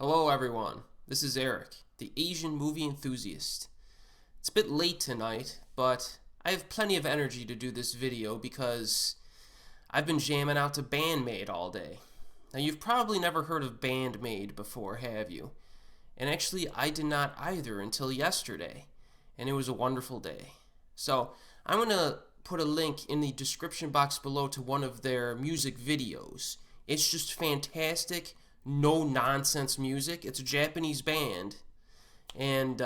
Hello everyone, this is Erik, the Asian movie enthusiast. It's a bit late tonight, but I have plenty of energy to do this video because I've been jamming out to Bandmade all day. Now you've probably never heard of Bandmade before, have you? And actually I did not either until yesterday, and it was a wonderful day. So I'm going to put a link in the description box below to one of their music videos. It's just fantastic, no nonsense music. It's a Japanese band, and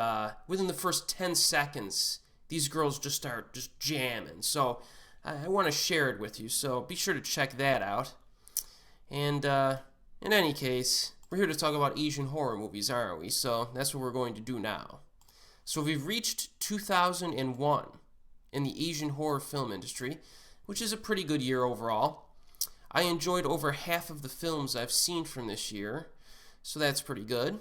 within the first 10 seconds these girls just start jamming. So I want to share it with you, so be sure to check that out. And in any case, we're here to talk about Asian horror movies, aren't we? So that's what we're going to do now. So we've reached 2001 in the Asian horror film industry, which is a pretty good year overall. I enjoyed over half of the films I've seen from this year, so that's pretty good.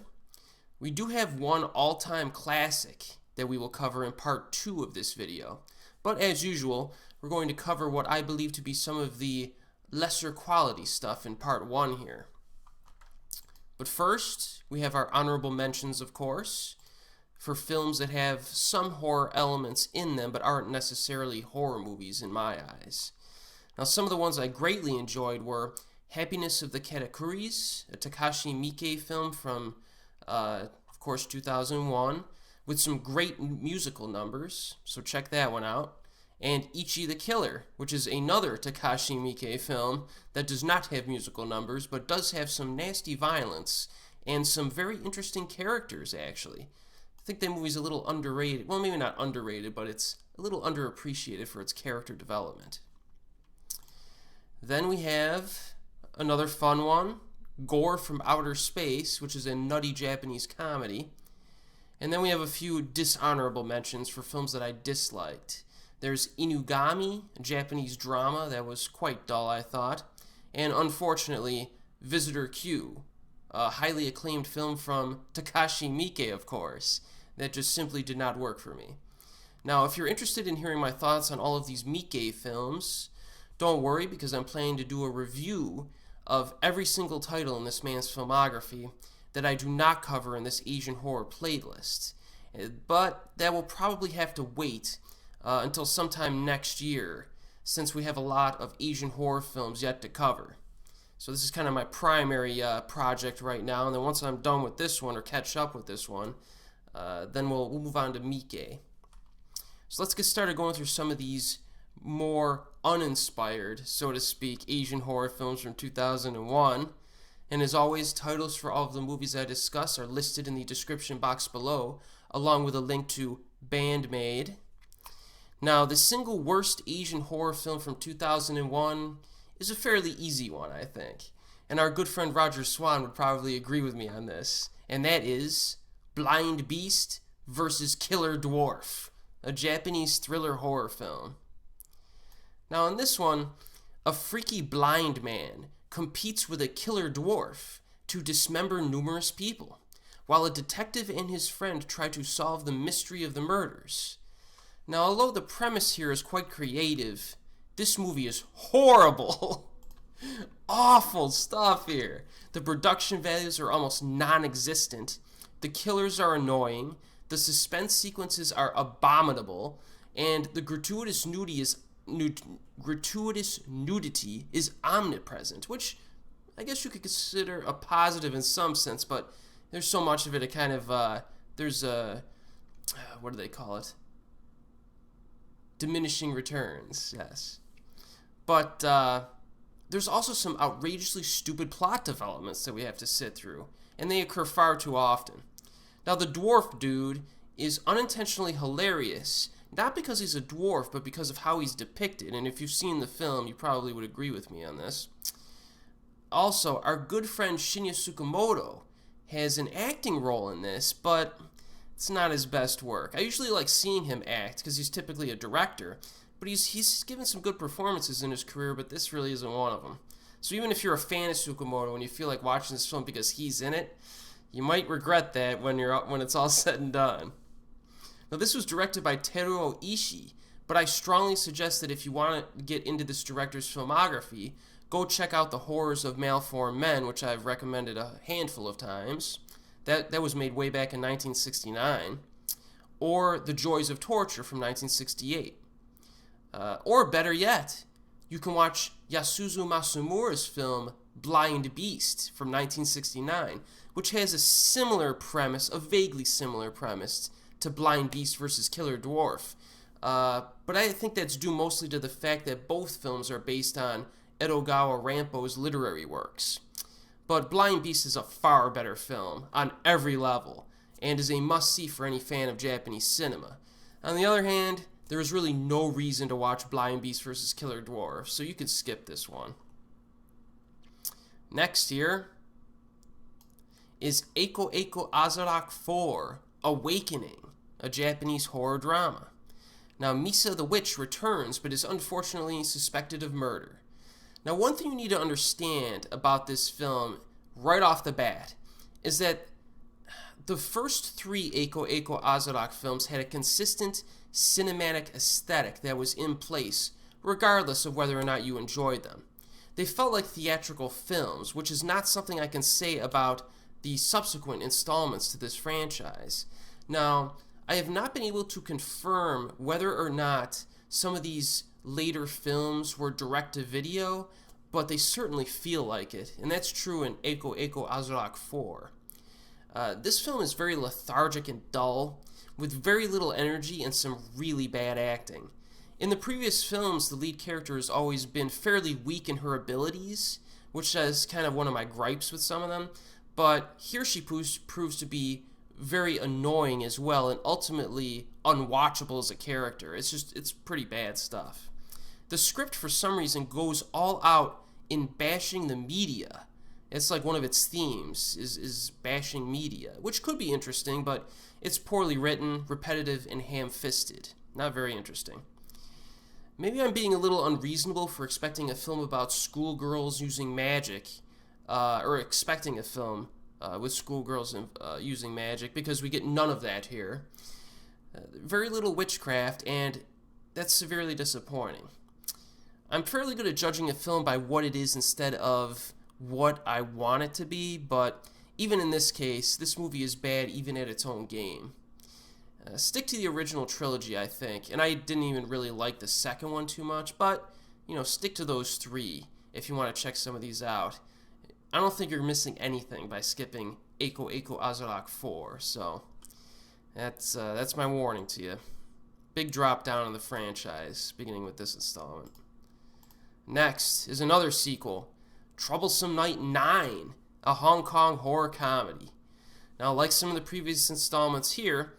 We do have one all-time classic that we will cover in part 2 of this video, but as usual, we're going to cover what I believe to be some of the lesser quality stuff in part 1 here. But first, we have our honorable mentions, of course, for films that have some horror elements in them but aren't necessarily horror movies in my eyes. Now, some of the ones I greatly enjoyed were Happiness of the Katakuris, a Takashi Miike film from, of course, 2001, with some great musical numbers, so check that one out. And Ichi the Killer, which is another Takashi Miike film that does not have musical numbers, but does have some nasty violence and some very interesting characters, actually. I think that movie's a little underrated. Well, maybe not underrated, but it's a little underappreciated for its character development. Then we have another fun one, Gore from Outer Space, which is a nutty Japanese comedy. And then we have a few dishonorable mentions for films that I disliked. There's Inugami, a Japanese drama that was quite dull, I thought. And unfortunately, Visitor Q, a highly acclaimed film from Takashi Miike, of course, that just simply did not work for me. Now, if you're interested in hearing my thoughts on all of these Miike films, don't worry, because I'm planning to do a review of every single title in this man's filmography that I do not cover in this Asian horror playlist. But that will probably have to wait until sometime next year, since we have a lot of Asian horror films yet to cover. So this is kind of my primary project right now, and then once I'm done with this one, or catch up with this one, then we'll move on to Miike. So let's get started going through some of these more uninspired, so to speak, Asian horror films from 2001. And as always, titles for all of the movies I discuss are listed in the description box below, along with a link to Bandmade. Now, the single worst Asian horror film from 2001 is a fairly easy one, I think. And our good friend Roger Swan would probably agree with me on this. And that is Blind Beast vs. Killer Dwarf, a Japanese thriller horror film. Now, in this one, a freaky blind man competes with a killer dwarf to dismember numerous people, while a detective and his friend try to solve the mystery of the murders. Now, although the premise here is quite creative, this movie is horrible. Awful stuff here. The production values are almost non-existent. The killers are annoying. The suspense sequences are abominable. And the gratuitous nudity is omnipresent, which I guess you could consider a positive in some sense, but there's so much of it, it kind of, there's a, what do they call it? Diminishing returns, yes. But there's also some outrageously stupid plot developments that we have to sit through, and they occur far too often. Now, the dwarf dude is unintentionally hilarious, not because he's a dwarf, but because of how he's depicted, and if you've seen the film, you probably would agree with me on this. Also, our good friend Shinya Tsukamoto has an acting role in this, but it's not his best work. I usually like seeing him act, because he's typically a director, but he's given some good performances in his career, but this really isn't one of them. So even if you're a fan of Tsukamoto and you feel like watching this film because he's in it, you might regret that when it's all said and done. Now, this was directed by Teruo Ishii, but I strongly suggest that if you want to get into this director's filmography, go check out The Horrors of Malformed Men, which I've recommended a handful of times. That was made way back in 1969. Or The Joys of Torture from 1968. Or better yet, you can watch Yasuzu Masumura's film Blind Beast from 1969, which has a similar premise, a vaguely similar premise to Blind Beast versus Killer Dwarf. But I think that's due mostly to the fact that both films are based on Edogawa Rampo's literary works. But Blind Beast is a far better film on every level, and is a must-see for any fan of Japanese cinema. On the other hand, there is really no reason to watch Blind Beast vs. Killer Dwarf, so you could skip this one. Next here is Eko Eko Azarak 4, Awakening, a Japanese horror drama. Now, Misa the Witch returns, but is unfortunately suspected of murder. Now, one thing you need to understand about this film right off the bat is that the first 3 Eko Eko Azarak films had a consistent cinematic aesthetic that was in place, regardless of whether or not you enjoyed them. They felt like theatrical films, which is not something I can say about the subsequent installments to this franchise. Now, I have not been able to confirm whether or not some of these later films were direct-to-video, but they certainly feel like it, and that's true in Eko Eko Azarak 4. This film is very lethargic and dull, with very little energy and some really bad acting. In the previous films, the lead character has always been fairly weak in her abilities, which is kind of one of my gripes with some of them, but here she proves to be very annoying as well, and ultimately unwatchable as a character. It's pretty bad stuff. The script, for some reason, goes all out in bashing the media. It's like one of its themes is bashing media, which could be interesting, but it's poorly written, repetitive, and ham-fisted. Not very interesting. Maybe I'm being a little unreasonable for expecting a film about schoolgirls using magic, or expecting a film with schoolgirls using magic, because we get none of that here. Very little witchcraft, and that's severely disappointing. I'm fairly good at judging a film by what it is instead of what I want it to be, but even in this case, this movie is bad even at its own game. Stick to the original trilogy, I think, and I didn't even really like the second one too much, but, stick to those 3 if you want to check some of these out. I don't think you're missing anything by skipping Eko Eko Azarak 4, so that's my warning to you. Big drop down in the franchise, beginning with this installment. Next is another sequel, Troublesome Night 9, a Hong Kong horror comedy. Now, like some of the previous installments here,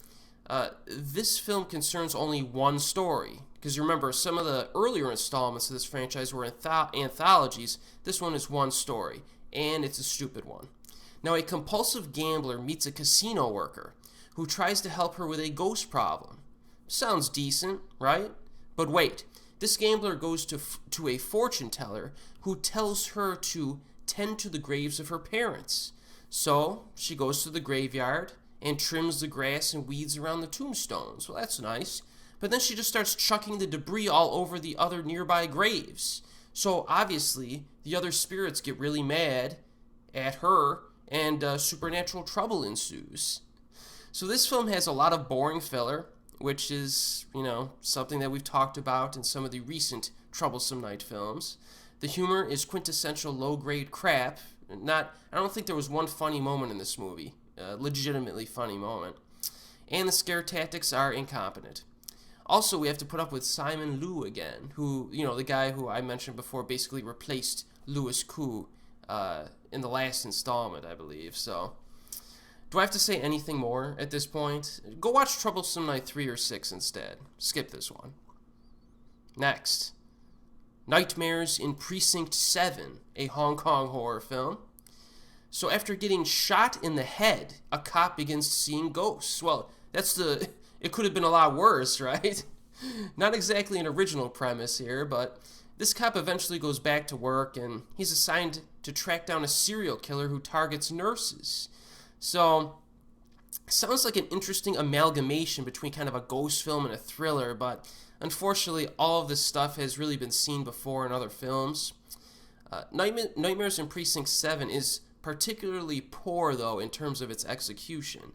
this film concerns only one story. Because remember, some of the earlier installments of this franchise were anthologies. This one is one story, and it's a stupid one. Now, a compulsive gambler meets a casino worker who tries to help her with a ghost problem. Sounds decent, right? But wait. This gambler goes to a fortune teller who tells her to tend to the graves of her parents. So she goes to the graveyard and trims the grass and weeds around the tombstones. Well, that's nice. But then she just starts chucking the debris all over the other nearby graves. So obviously, the other spirits get really mad at her, and supernatural trouble ensues. So this film has a lot of boring filler, which is, something that we've talked about in some of the recent Troublesome Night films. The humor is quintessential low-grade crap. I don't think there was one funny moment in this movie, legitimately funny moment. And the scare tactics are incompetent. Also, we have to put up with Simon Liu again, who, the guy who I mentioned before basically replaced Louis Koo in the last installment, I believe, so... Do I have to say anything more at this point? Go watch Troublesome Night 3 or 6 instead. Skip this one. Next, Nightmares in Precinct 7, a Hong Kong horror film. So after getting shot in the head, a cop begins seeing ghosts. Well, it could have been a lot worse, right? Not exactly an original premise here, but this cop eventually goes back to work, and he's assigned to track down a serial killer who targets nurses. So, sounds like an interesting amalgamation between kind of a ghost film and a thriller, but unfortunately all of this stuff has really been seen before in other films. Nightmares in Precinct 7 is particularly poor, though, in terms of its execution.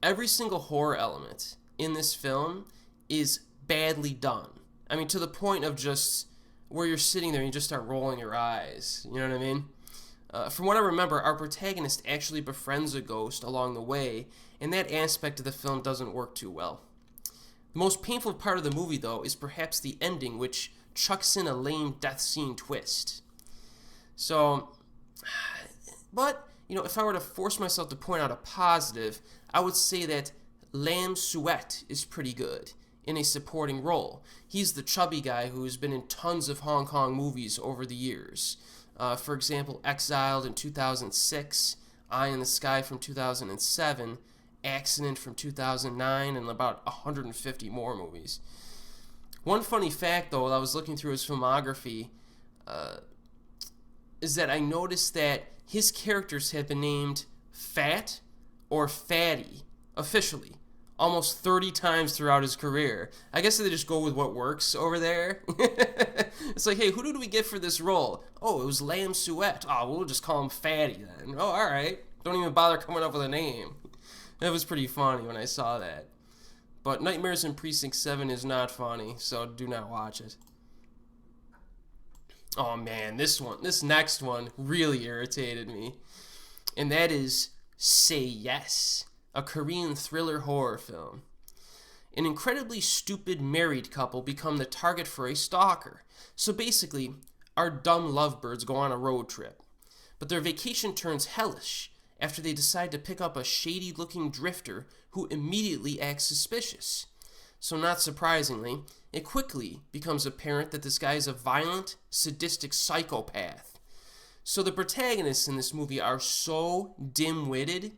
Every single horror element in this film is badly done. I mean, to the point of just where you're sitting there and you just start rolling your eyes. You know what I mean? From what I remember, our protagonist actually befriends a ghost along the way, and that aspect of the film doesn't work too well. The most painful part of the movie, though, is perhaps the ending, which chucks in a lame death scene twist. So, but, if I were to force myself to point out a positive, I would say that Lam Suet is pretty good in a supporting role. He's the chubby guy who's been in tons of Hong Kong movies over the years. For example, Exiled in 2006, Eye in the Sky from 2007, Accident from 2009, and about 150 more movies. One funny fact, though, while I was looking through his filmography, is that I noticed that his characters have been named Fat or Fatty, officially, almost 30 times throughout his career. I guess they just go with what works over there. It's like, hey, who did we get for this role? Oh, it was Lam Suet. Oh, we'll just call him Fatty then. Oh, all right. Don't even bother coming up with a name. That was pretty funny when I saw that. But Nightmares in Precinct 7 is not funny, so do not watch it. Oh man, this next one really irritated me. And that is Say Yes, a Korean thriller horror film. An incredibly stupid married couple become the target for a stalker. So basically, our dumb lovebirds go on a road trip. But their vacation turns hellish after they decide to pick up a shady-looking drifter who immediately acts suspicious. So not surprisingly, it quickly becomes apparent that this guy is a violent, sadistic psychopath. So the protagonists in this movie are so dim-witted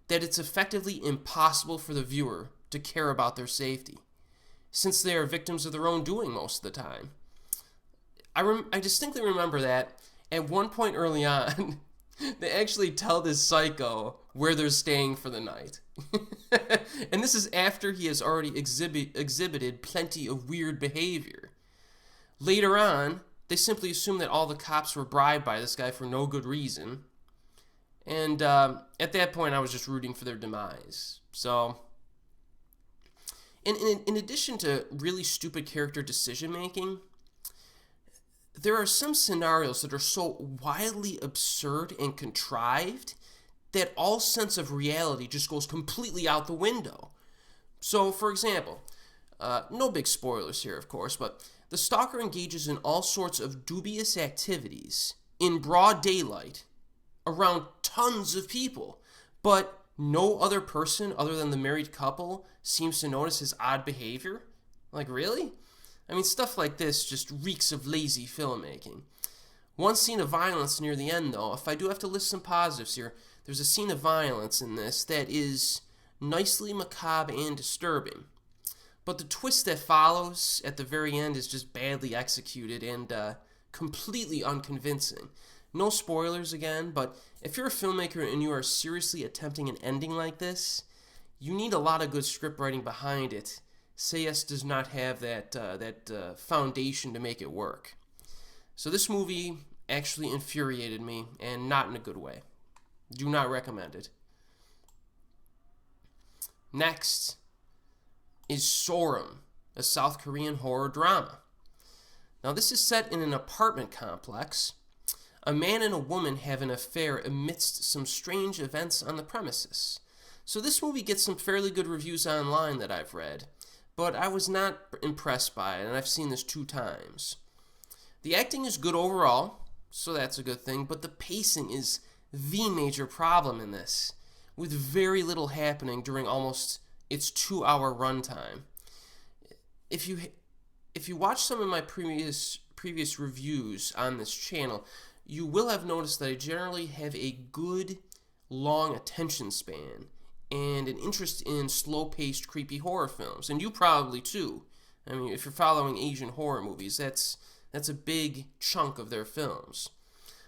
that it's effectively impossible for the viewer to care about their safety, since they are victims of their own doing most of the time. I distinctly remember that at one point early on, they actually tell this psycho where they're staying for the night. And this is after he has already exhibited plenty of weird behavior. Later on, they simply assume that all the cops were bribed by this guy for no good reason. And at that point, I was just rooting for their demise. So, in addition to really stupid character decision-making, there are some scenarios that are so wildly absurd and contrived that all sense of reality just goes completely out the window. So, for example, no big spoilers here, of course, but the stalker engages in all sorts of dubious activities in broad daylight around tons of people, but no other person other than the married couple seems to notice his odd behavior. Like, really? I mean, stuff like this just reeks of lazy filmmaking. One scene of violence near the end, though, if I do have to list some positives here, there's a scene of violence in this that is nicely macabre and disturbing. But the twist that follows at the very end is just badly executed and completely unconvincing. No spoilers again, but if you're a filmmaker and you are seriously attempting an ending like this, you need a lot of good script writing behind it. Say Yes does not have that foundation to make it work. So this movie actually infuriated me, and not in a good way. Do not recommend it. Next is Sorum, a South Korean horror drama. Now this is set in an apartment complex. A man and a woman have an affair amidst some strange events on the premises. So this movie gets some fairly good reviews online that I've read, but I was not impressed by it, and I've seen this 2 times. The acting is good overall, so that's a good thing, but the pacing is the major problem in this, with very little happening during almost its 2-hour runtime. If you watch some of my previous reviews on this channel, you will have noticed that I generally have a good, long attention span and an interest in slow-paced, creepy horror films, and you probably too. I mean, if you're following Asian horror movies, that's a big chunk of their films.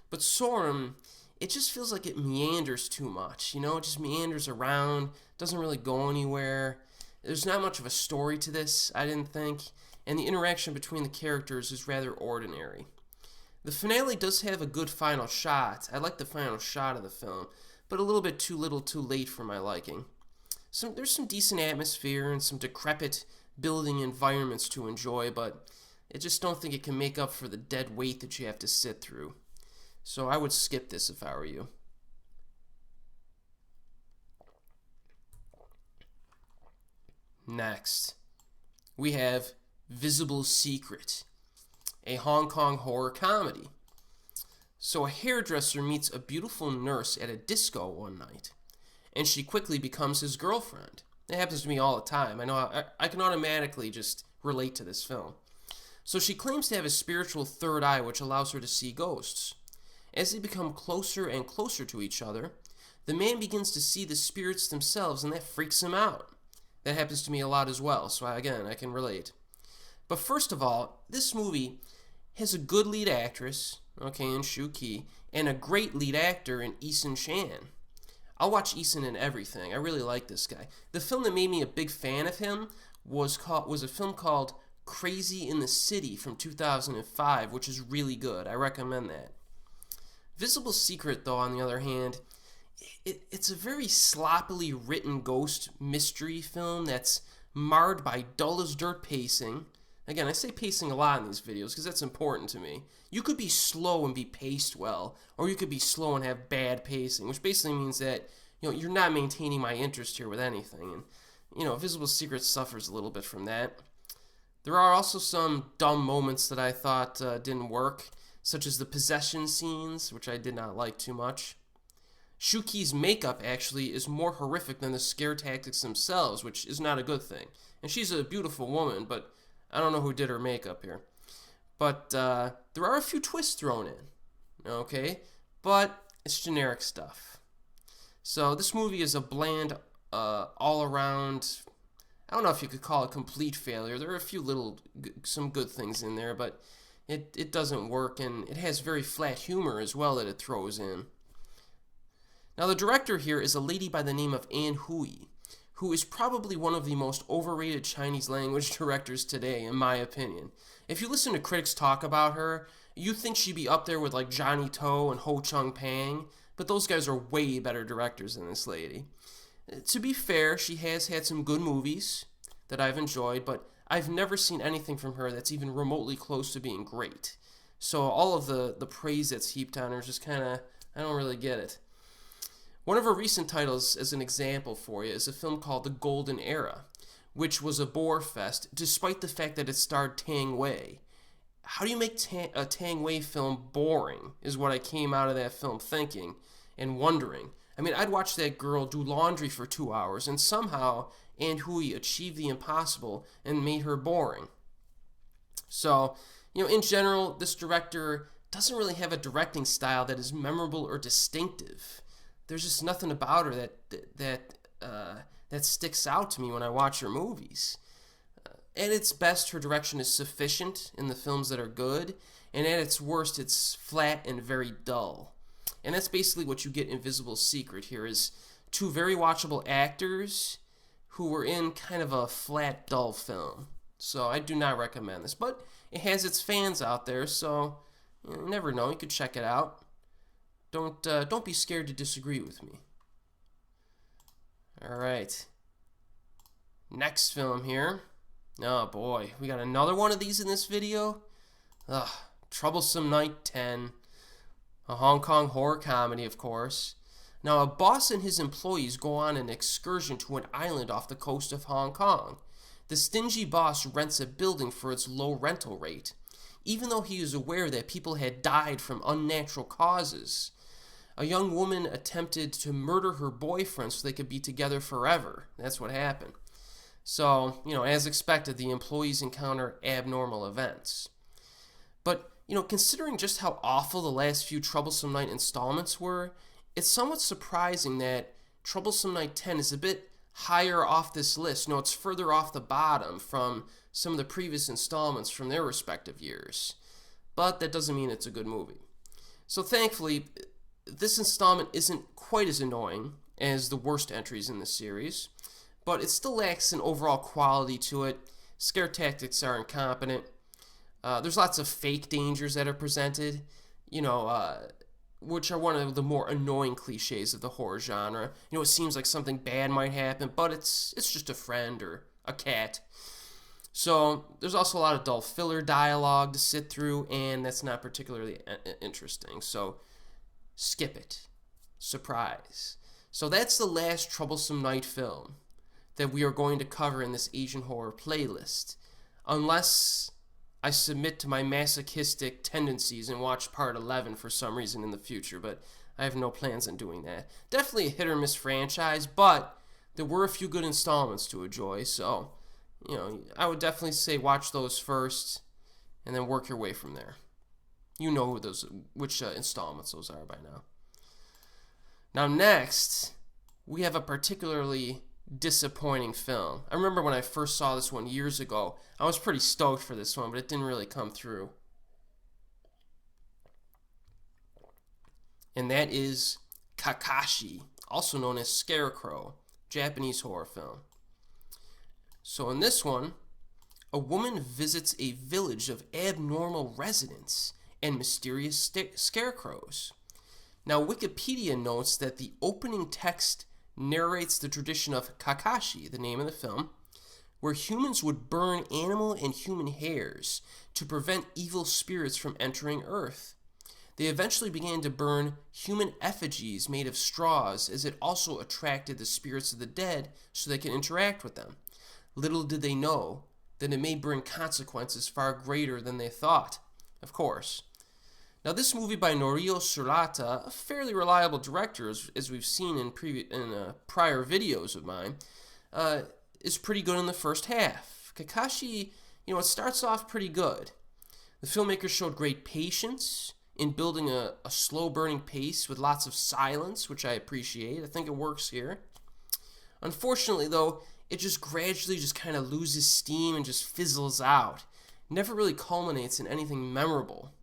But Sorum, it just feels like it meanders too much, it just meanders around, doesn't really go anywhere. There's not much of a story to this, I didn't think, and the interaction between the characters is rather ordinary. The finale does have a good final shot. I like the final shot of the film, but a little bit too little too late for my liking. There's some decent atmosphere and some decrepit building environments to enjoy, but I just don't think it can make up for the dead weight that you have to sit through. So I would skip this if I were you. Next, we have Visible Secret, a Hong Kong horror comedy. So a hairdresser meets a beautiful nurse at a disco one night, and she quickly becomes his girlfriend. It happens to me all the time. I know I can automatically just relate to this film. So she claims to have a spiritual third eye which allows her to see ghosts. As they become closer and closer to each other, the man begins to see the spirits themselves, and that freaks him out. That happens to me a lot as well, so I can relate. But first of all, this movie has a good lead actress, in Shu Qi, and a great lead actor in Eason Chan. I'll watch Eason in everything. I really like this guy. The film that made me a big fan of him was a film called Crazy in the City from 2005, which is really good. I recommend that. Visible Secret, though, on the other hand, it's a very sloppily written ghost mystery film that's marred by dull as dirt pacing. Again, I say pacing a lot in these videos because that's important to me. You could be slow and be paced well, or you could be slow and have bad pacing, which basically means that you're not maintaining my interest here with anything. And Visible Secret suffers a little bit from that. There are also some dumb moments that I thought didn't work, such as the possession scenes, which I did not like too much. Shuki's makeup actually is more horrific than the scare tactics themselves, which is not a good thing. And she's a beautiful woman, but I don't know who did her makeup here. But there are a few twists thrown in, but it's generic stuff. So this movie is a bland, all-around, I don't know if you could call it complete failure. There are a few some good things in there, but it doesn't work, and it has very flat humor as well that it throws in. Now, the director here is a lady by the name of Anne Hui, who is probably one of the most overrated Chinese language directors today, in my opinion. If you listen to critics talk about her, you think she'd be up there with like Johnny To and Ho Chung Pang, but those guys are way better directors than this lady. To be fair, she has had some good movies that I've enjoyed, but I've never seen anything from her that's even remotely close to being great. So all of the praise that's heaped on her is just kind of, I don't really get it. One of her recent titles, as an example for you, is a film called The Golden Era, which was a bore fest, despite the fact that it starred Tang Wei. How do you make a Tang Wei film boring, is what I came out of that film thinking and wondering. I mean, I'd watch that girl do laundry for 2 hours, and somehow Anne Hui achieved the impossible and made her boring. So, in general, this director doesn't really have a directing style that is memorable or distinctive. There's just nothing about her that sticks out to me when I watch her movies. At its best, her direction is sufficient in the films that are good, and at its worst, it's flat and very dull. And that's basically what you get in Visible Secret here, is two very watchable actors who were in kind of a flat, dull film. So I do not recommend this, but it has its fans out there, so you never know, you could check it out. Don't be scared to disagree with me. All right. Next film here. Oh boy, we got another one of these in this video. Troublesome Night 10. A Hong Kong horror comedy, of course. Now, a boss and his employees go on an excursion to an island off the coast of Hong Kong. The stingy boss rents a building for its low rental rate, even though he is aware that people had died from unnatural causes. A young woman attempted to murder her boyfriend so they could be together forever. That's what happened. So, as expected, the employees encounter abnormal events. But, considering just how awful the last few Troublesome Night installments were, it's somewhat surprising that Troublesome Night 10 is a bit higher off this list. It's further off the bottom from some of the previous installments from their respective years. But that doesn't mean it's a good movie. So thankfully, this installment isn't quite as annoying as the worst entries in the series, but it still lacks an overall quality to it. Scare tactics are incompetent. There's lots of fake dangers that are presented, you know, which are one of the more annoying cliches of the horror genre. You know, it seems like something bad might happen, but it's just a friend or a cat. So there's also a lot of dull filler dialogue to sit through, and that's not particularly interesting. So skip it. Surprise. So that's the last Troublesome Night film that we are going to cover in this Asian horror playlist, unless I submit to my masochistic tendencies and watch part 11 for some reason in the future, but I have no plans on doing that. Definitely a hit or miss franchise, but there were a few good installments to enjoy, so, you know, I would definitely say watch those first and then work your way from there. You know which installments those are by now. Now next, we have a particularly disappointing film. I remember when I first saw this one years ago, I was pretty stoked for this one, but it didn't really come through. And that is Kakashi, also known as Scarecrow, Japanese horror film. So in this one, a woman visits a village of abnormal residents and mysterious scarecrows. Now, Wikipedia notes that the opening text narrates the tradition of Kakashi, the name of the film, where humans would burn animal and human hairs to prevent evil spirits from entering Earth. They eventually began to burn human effigies made of straws, as it also attracted the spirits of the dead so they could interact with them. Little did they know that it may bring consequences far greater than they thought, of course. Now, this movie by Norio Surata, a fairly reliable director, as we've seen in prior videos of mine, is pretty good in the first half. Kakashi, you know, it starts off pretty good. The filmmaker showed great patience in building a slow-burning pace with lots of silence, which I appreciate. I think it works here. Unfortunately, though, it just gradually just kind of loses steam and just fizzles out. It never really culminates in anything memorable.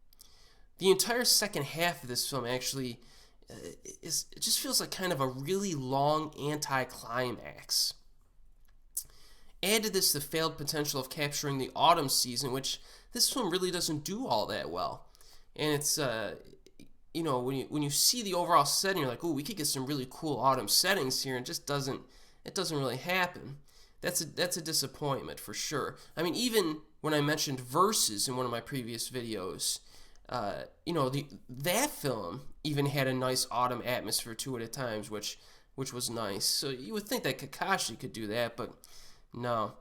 The entire second half of this film actually it just feels like kind of a really long anticlimax. Add to this the failed potential of capturing the autumn season, which this film really doesn't do all that well. And it's you know, when you see the overall setting, you're like, ooh, we could get some really cool autumn settings here, and it doesn't really happen. That's a disappointment for sure. I mean, even when I mentioned Versus in one of my previous videos, you know, that film even had a nice autumn atmosphere to it at times, which was nice. So you would think that Kakashi could do that, but no.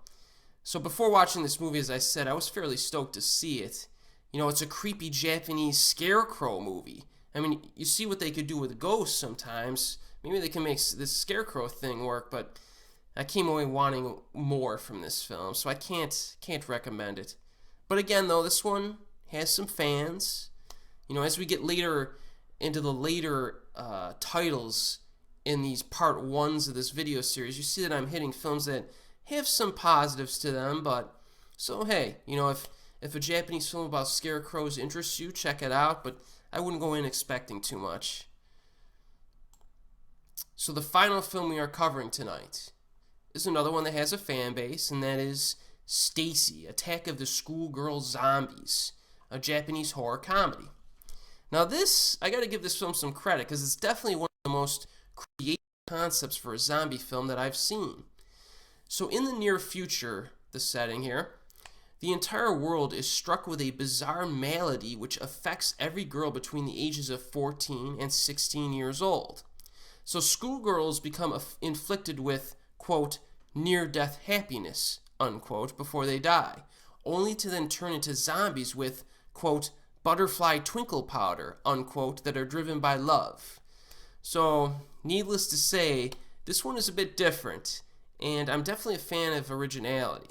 So before watching this movie, as I said, I was fairly stoked to see it. You know, it's a creepy Japanese Scarecrow movie. I mean, you see what they could do with ghosts sometimes. Maybe they can make this Scarecrow thing work, but I came away wanting more from this film, so I can't recommend it. But again, though, this one has some fans. You know, as we get later into the later titles in these part ones of this video series, you see that I'm hitting films that have some positives to them, but so hey, you know, if a Japanese film about scarecrows interests you, check it out, but I wouldn't go in expecting too much. So the final film we are covering tonight is another one that has a fan base, and that is Stacy, Attack of the Schoolgirl Zombies, a Japanese horror comedy. Now this, I gotta give this film some credit, because it's definitely one of the most creative concepts for a zombie film that I've seen. So in the near future, the setting here, the entire world is struck with a bizarre malady which affects every girl between the ages of 14 and 16 years old. So schoolgirls become inflicted with, quote, near-death happiness, unquote, before they die, only to then turn into zombies with, quote, butterfly twinkle powder, unquote, that are driven by love. So, needless to say, this one is a bit different, and I'm definitely a fan of originality.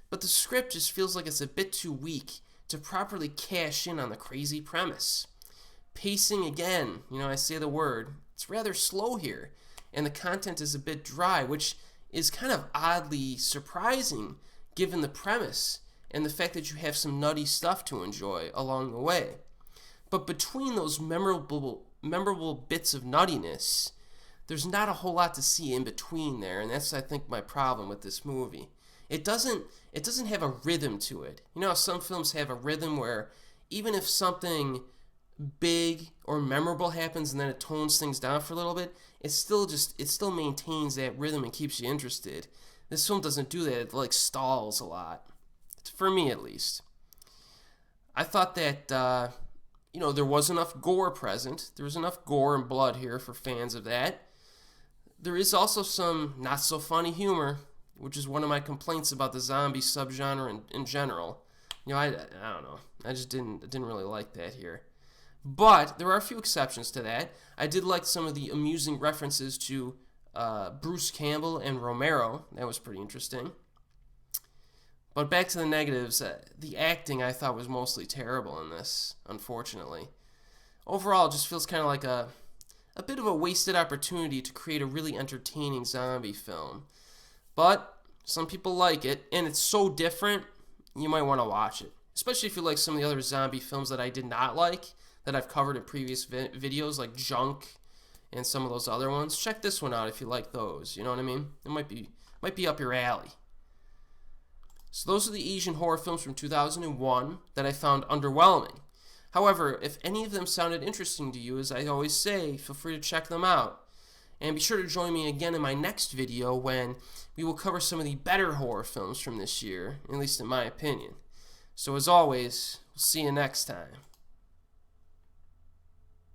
But the script just feels like it's a bit too weak to properly cash in on the crazy premise. Pacing, again, you know, I say the word, it's rather slow here, and the content is a bit dry, which is kind of oddly surprising given the premise and the fact that you have some nutty stuff to enjoy along the way. But between those memorable bits of nuttiness, there's not a whole lot to see in between there, and that's, I think, my problem with this movie. it doesn't have a rhythm to it. You know how some films have a rhythm where even if something big or memorable happens and then it tones things down for a little bit, it still maintains that rhythm and keeps you interested. This film doesn't do that. It like stalls a lot, for me at least. I thought that there was enough gore present. There was enough gore and blood here for fans of that. There is also some not so funny humor, which is one of my complaints about the zombie subgenre in general. I don't know. I just didn't really like that here. But there are a few exceptions to that. I did like some of the amusing references to Bruce Campbell and Romero. That was pretty interesting. But back to the negatives, the acting I thought was mostly terrible in this, unfortunately. Overall, it just feels kind of like a bit of a wasted opportunity to create a really entertaining zombie film. But some people like it, and it's so different, you might want to watch it. Especially if you like some of the other zombie films that I did not like, that I've covered in previous videos, like Junk and some of those other ones. Check this one out if you like those, you know what I mean? It might be up your alley. So those are the Asian horror films from 2001 that I found underwhelming. However, if any of them sounded interesting to you, as I always say, feel free to check them out. And be sure to join me again in my next video when we will cover some of the better horror films from this year, at least in my opinion. So as always, we'll see you next time.